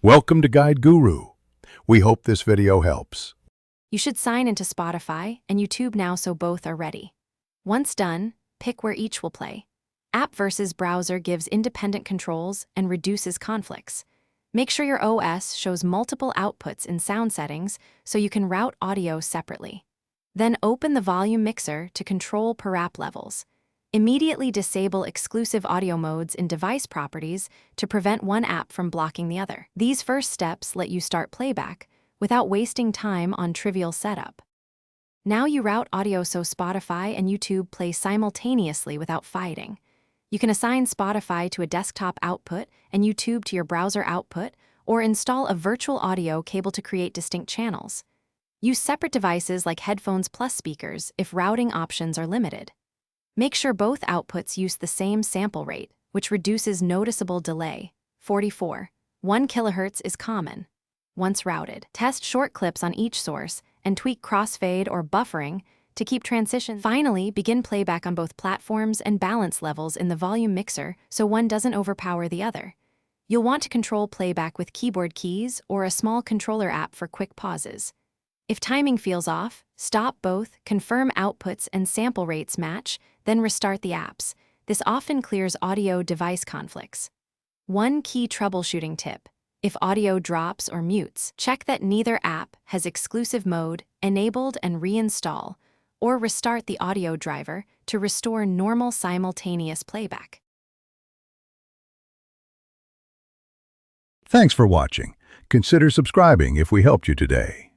Welcome to Guide Guru. We hope this video helps. You should sign into Spotify and YouTube now so both are ready. Once done, pick where each will play. App versus browser gives independent controls and reduces conflicts. Make sure your OS shows multiple outputs in sound settings so you can route audio separately. Then open the volume mixer to control per app levels. Immediately disable exclusive audio modes in device properties to prevent one app from blocking the other. These first steps let you start playback without wasting time on trivial setup. Now you route audio so Spotify and YouTube play simultaneously without fighting. You can assign Spotify to a desktop output and YouTube to your browser output, or install a virtual audio cable to create distinct channels. Use separate devices like headphones plus speakers if routing options are limited. Make sure both outputs use the same sample rate, which reduces noticeable delay. 44. 1 kHz is common. Once routed, test short clips on each source and tweak crossfade or buffering to keep transitions. Finally, begin playback on both platforms and balance levels in the volume mixer so one doesn't overpower the other. You'll want to control playback with keyboard keys or a small controller app for quick pauses. If timing feels off, stop both, confirm outputs and sample rates match, then restart the apps. This often clears audio device conflicts. One key troubleshooting tip: if audio drops or mutes, check that neither app has exclusive mode enabled and reinstall, or restart the audio driver to restore normal simultaneous playback. Thanks for watching. Consider subscribing if we helped you today.